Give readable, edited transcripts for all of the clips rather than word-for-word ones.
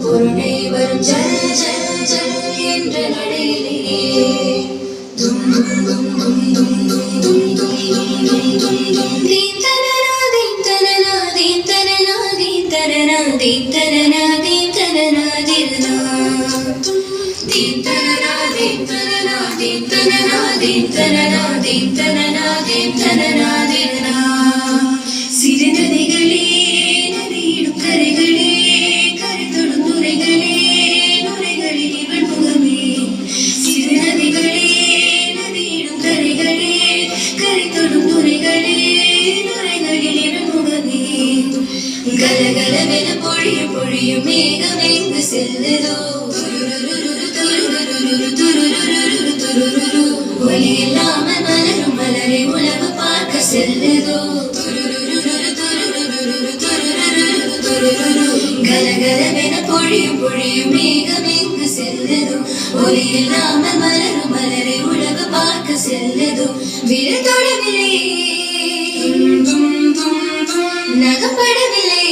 பொருளே வரும் ஜல் ஜல் ஜல் என்ற நடையிலே தும் தும் தும் தும் தும் தும் தும் தும் தும் தும் தும் தீம் தனனா தீம் தனனா தீம் தனனா தீம் தனனா தீம் தனனா தீம் தனனா திர்னா தீம் தனனா தீம் தனனா தீம் தனனா தீம் தனனா தீம் தனனா தீம் தனனா திர்னா சிறு நதிகளே நதியிடும் கரைகளே கரைதொடும் நுரைகளே நுரைகளில் இவள் முகமே சிறு நதிகளே நதியிடும் கரைகளே கரைதொடும் நுரைகளே நுரைகளில் இவள் முகமே கலகலவென பொழியும் பொழியும் மேகம் எங்கு செல்லுதோ ஒலி இல்லாமல் மலரும் மலரை உலவு பார்க்க செல்லுதோ கலகலவென பொழியும் பொழியும் மேகம் எங்கு செல்லுதோ ஒலி இல்லாமல் மலரும் மலரை உலவு பார்க்க செல்லுதோ விரல் தொடவில்லை நகப்படவில்லை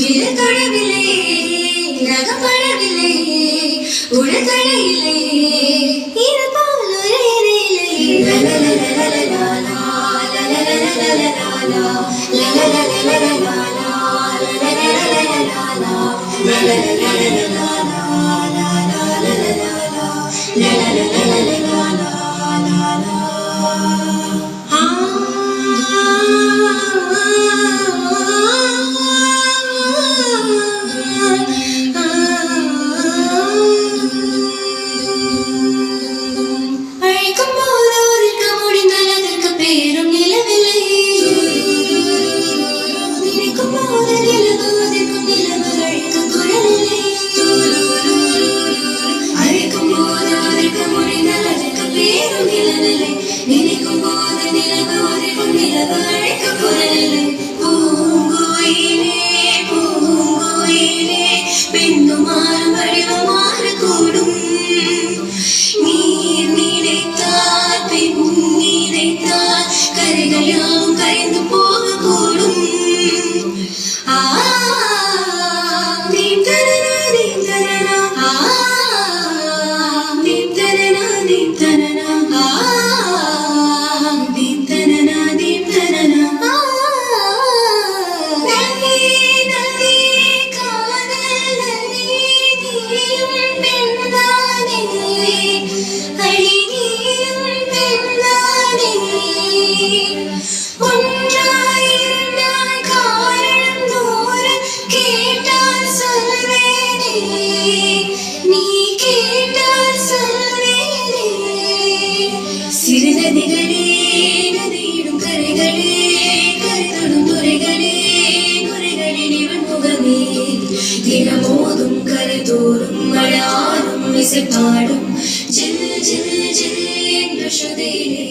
விரல் தொடவில்லை நகப்படவில்லை உடற்கடையில்லை இது போல் ஒரு அழைக்கும் போது ஒதுக்க முடிந்தால் அதற்கு பேரும் நிலவில்லை நினைக்கும் போது நிலவு ஒதுக்கும் நிலவு அழைக்க குரலில்லை அழைக்கும் போது ஒதுக்க முடிந்தால் அதற்கு பேரும் நிலவில்லை நினைக்கும் போது நிலவு ஒதுக்கும் நிலவு அழைக்க குரலில்லை பூங்குயிலே பூங்குயிலே பின்னு மாறும் வடிவம் மாறக்கூடும் நீர் நினைத்தால் பின் நினைத்தால் கரைகள் யாவும் கரைந்து போகக்கூடும் தீம் தனனா தீம் தனனா தீம் தனனா தீம் தனனா தீம் தனனா தீம் தனனா நல்லே நல்லே காதல் நல்லே நீயும் பெண்தானே அடி நீயும் பெண்தானே ஒன்றாய் இரண்டாய் காரணம் நூறு கேட்டால் சொல்வேனே நீ கேட்டால் சொல்வேனே சிறு நதிகளே நதியிடும் கரைகளே கரைதொடும் நுரைகளே நுரைகளில் இவன் முகமே தினமோதும் கரைதோறும் மழாரும் இசைப்பாடும் ஜில் ஜில் ஜில் என்ற ஸ்ருதியிலே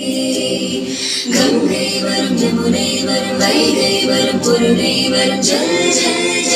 கங்கை வரும் யமுனை வரும் வைகை வரும் பொருளை வரும் ஜல் ஜல்